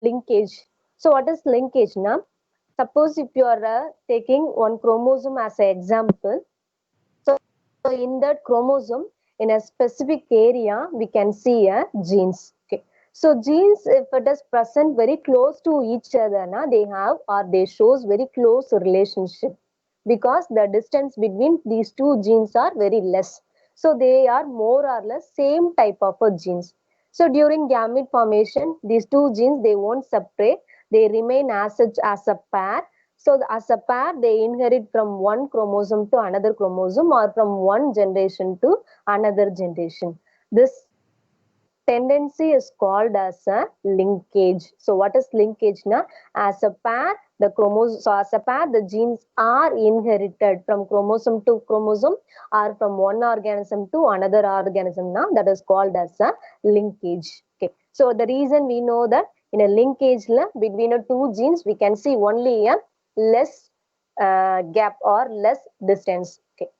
linkage. So what is linkage now? Suppose if you are taking one chromosome as an example, so in that chromosome, in a specific area, we can see a genes. Okay. So genes, if it is present very close to each other, na, they have or they shows very close relationship because the distance between these two genes are very less. So they are more or less same type of a genes. So during gamete formation, these two genes they won't separate. They remain as such as a pair. So as a pair, they inherit from one chromosome to another chromosome or from one generation to another generation. This tendency is called as a linkage. So what is linkage now? As a pair, the chromosome, so as a pair, the genes are inherited from chromosome to chromosome or from one organism to another organism. Now that is called as a linkage. Okay. So the reason we know that in a linkage between the two genes, we can see only a less gap or less distance. Okay.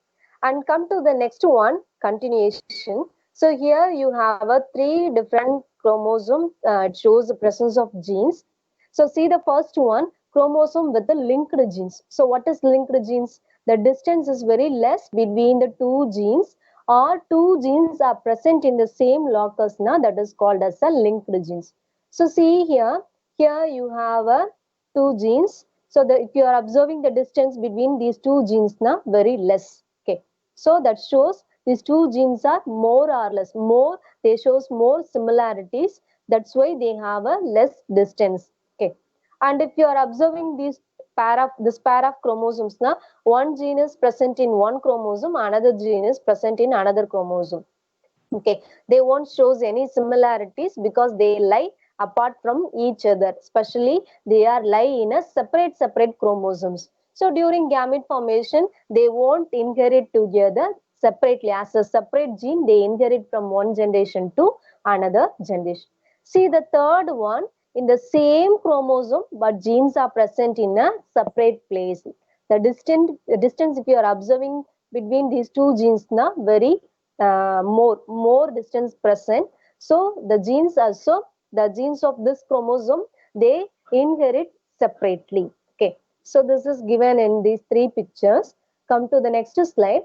And come to the next one, continuation. So here you have a three different chromosome. It shows the presence of genes. So see the first one, chromosome with the linked genes. So what is linked genes? The distance is very less between the two genes, or two genes are present in the same locus. Now that is called as a linked genes. So see here, here you have a two genes. So if you are observing the distance between these two genes, now very less. Okay. So that shows these two genes are more or less more, they shows more similarities. That's why they have a less distance. Okay. And if you are observing this pair of chromosomes now, one gene is present in one chromosome, another gene is present in another chromosome. Okay, they won't shows any similarities because they lie apart from each other. Especially they are lie in a separate chromosomes. So during gamete formation, they won't inherit together separately as a separate gene. They inherit from one generation to another generation. See the third one, in the same chromosome, but genes are present in a separate place. The distance if you are observing between these two genes now very more distance present. So the genes of this chromosome they inherit separately. Okay. So this is given in these three pictures. Come to the next slide.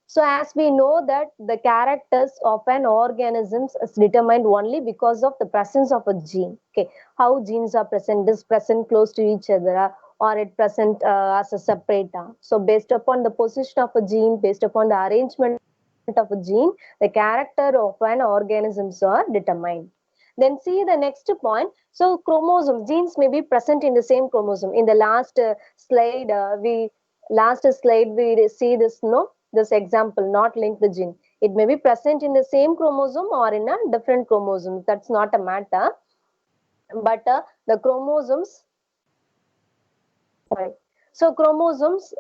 So as we know that the characters of an organism is determined only because of the presence of a gene. Okay, how genes are present, is present close to each other or it present as a separate. So based upon the position of a gene, based upon the arrangement of a gene, the character of an organisms are determined. Then see the next point. So chromosomes, genes may be present in the same chromosome. In the last slide we see this no this example, not linked gene. It may be present in the same chromosome or in a different chromosome. That's not a matter. But the chromosomes, sorry. So chromosomes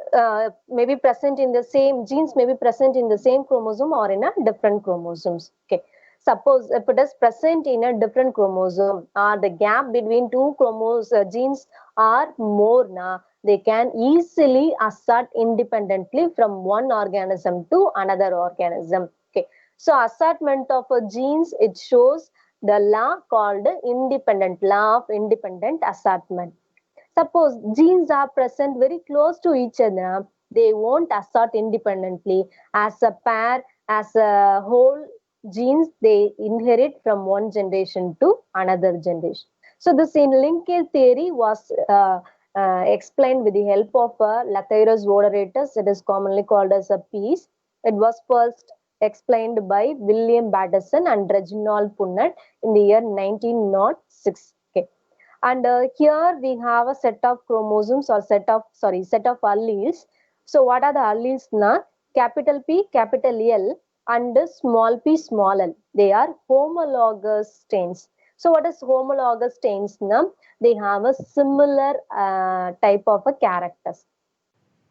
may be present in the same, genes may be present in the same chromosome or in a different chromosomes. Okay. Suppose if it is present in a different chromosome or the gap between two genes are more, they can easily assert independently from one organism to another organism. Okay. So assertment of genes, it shows the law called law of independent assertment. Suppose genes are present very close to each other, they won't assert independently. As a pair, as a whole, genes they inherit from one generation to another generation. So this in linkage theory was explained with the help of Lathyrus odoratus. It is commonly called as a piece. It was first explained by William Patterson and Reginald Punnett in the year 1906. Okay. And here we have a set of chromosomes or set of alleles. So what are the alleles now? Capital P, capital L, and small p, small l. They are homologous strains. So what is homologous strains now? They have a similar type of a characters.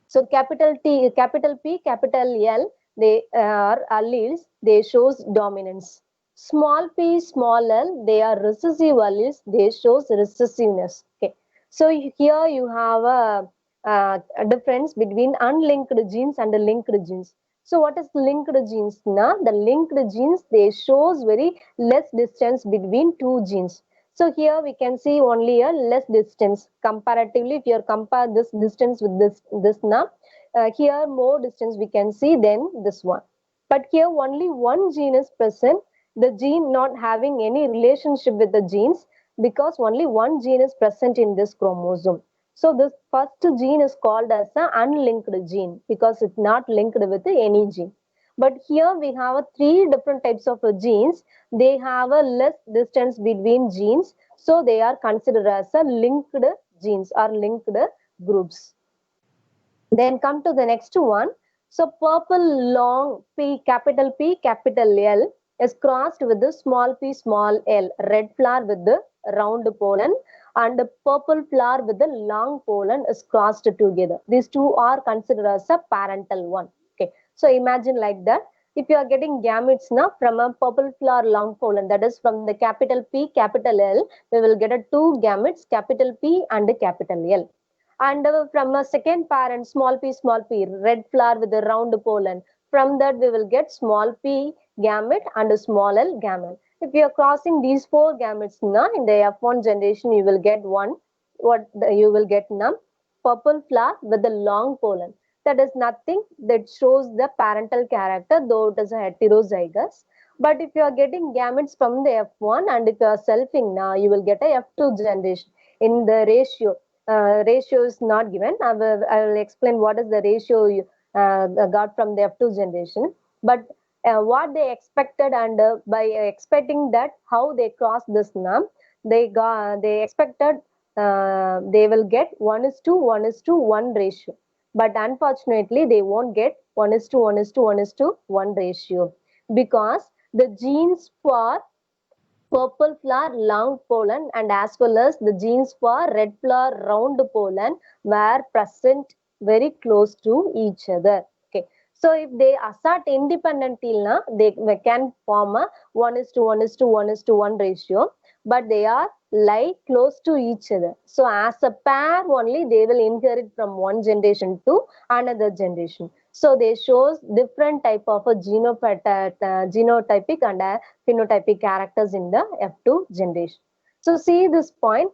So capital T, capital P, capital L, they are alleles. They shows dominance. Small p, small l, they are recessive alleles. They shows recessiveness. Okay. So here you have a difference between unlinked genes and the linked genes. So what is linked genes now? The linked genes, they shows very less distance between two genes. So here we can see only a less distance comparatively. If you compare this distance with this now, here more distance we can see than this one. But here only one gene is present, the gene not having any relationship with the genes, because only one gene is present in this chromosome. So this first gene is called as an unlinked gene because it's not linked with any gene. But here we have three different types of genes. They have a less distance between genes, so they are considered as a linked genes or linked groups. Then come to the next one. So purple long P capital L is crossed with the small p small l, red flower with the round pollen, and the purple flower with the long pollen is crossed together. These two are considered as a parental one. Okay, so imagine like that. If you are getting gametes now from a purple flower long pollen, that is from the capital P capital L, we will get a two gametes, capital P and capital L. And from a second parent, small p, red flower with a round pollen. From that, we will get small p gamete and a small l gamete. If you are crossing these four gametes now in the F1 generation, you will get one. You will get now purple flower with the long pollen. That is nothing that shows the parental character, though it is a heterozygous. But if you are getting gametes from the F1 and if you are selfing now, you will get a F2 generation in the ratio. Ratio is not given. I will explain what is the ratio you got from the F2 generation. But what they expected, and by expecting that how they crossed this now, they expected they will get 1:1:1 ratio. But unfortunately, they won't get 1:1:1 ratio because the genes for purple flower long pollen and as well as the genes for red flower round pollen were present very close to each other. Okay, so if they assert independently now, they can form a 1:1:1 ratio, but they are lie close to each other. So as a pair only, they will inherit from one generation to another generation. So they shows different type of a genotypic and phenotypic characters in the F2 generation. So see this point,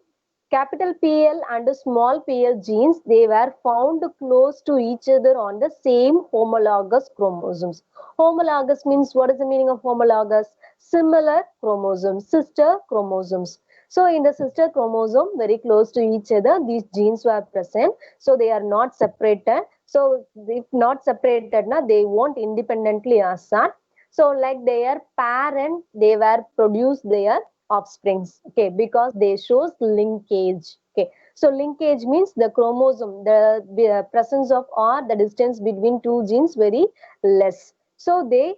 capital PL and small pl genes, they were found close to each other on the same homologous chromosomes. Homologous means, what is the meaning of homologous? Similar chromosomes, sister chromosomes. So in the sister chromosome, very close to each other, these genes were present. So they are not separated. So if not separated, they won't independently assert. So like their parent, they were produced their offsprings, okay, because they shows linkage. Okay, so linkage means the chromosome, the presence of or the distance between two genes very less. So they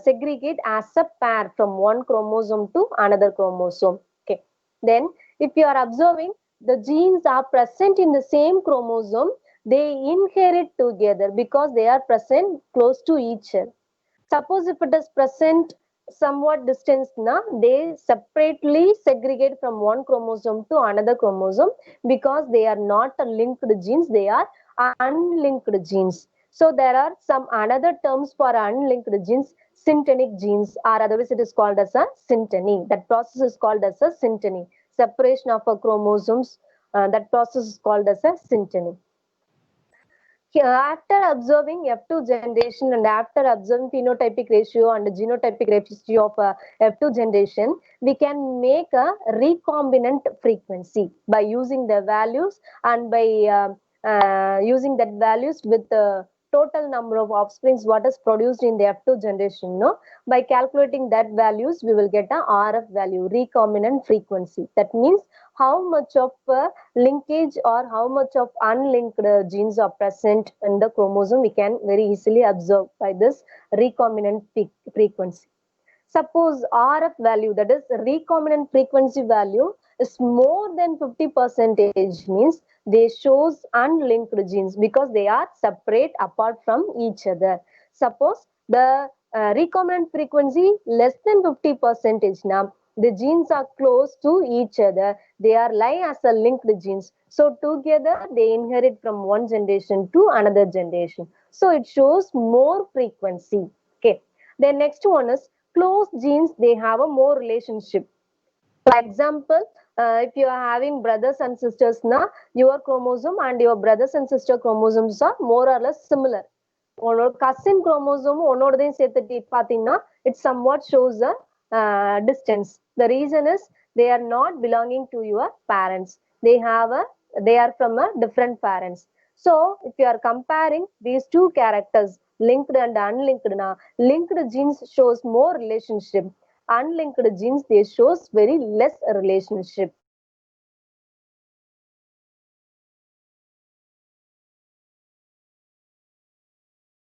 segregate as a pair from one chromosome to another chromosome. Okay, then if you are observing, the genes are present in the same chromosome, they inherit together because they are present close to each other. Suppose if it is present somewhat distance now, they separately segregate from one chromosome to another chromosome because they are not linked genes, they are unlinked genes. So there are some another terms for unlinked genes, syntenic genes, or otherwise it is called as a synteny. That process is called as a synteny. Separation of a chromosomes, that process is called as a synteny. After observing F2 generation and after observing phenotypic ratio and genotypic ratio of F2 generation, we can make a recombinant frequency by using the values and by using that values with the total number of offsprings what is produced in the F2 generation. No, by calculating that values, we will get a RF value, recombinant frequency. That means how much of linkage or how much of unlinked genes are present in the chromosome, we can very easily observe by this recombinant frequency. Suppose RF value, that is recombinant frequency value, is more than 50%, means they shows unlinked genes because they are separate apart from each other. Suppose the recombinant frequency less than 50% now, the genes are close to each other, they are lie as a linked genes, so together they inherit from one generation to another generation, so it shows more frequency. Okay, the next one is close genes, they have a more relationship. For example, if you are having brothers and sisters, na, your chromosome and your brothers and sister chromosomes are more or less similar. உன்னோட cousin chromosome உன்னோடதையும் சேர்த்துட்டு பாத்தீங்கன்னா it somewhat shows a distance. The reason is they are not belonging to your parents. They are from a different parents. So if you are comparing these two characters, linked and unlinked, na, linked genes shows more relationship. Unlinked genes, they shows very less relationship.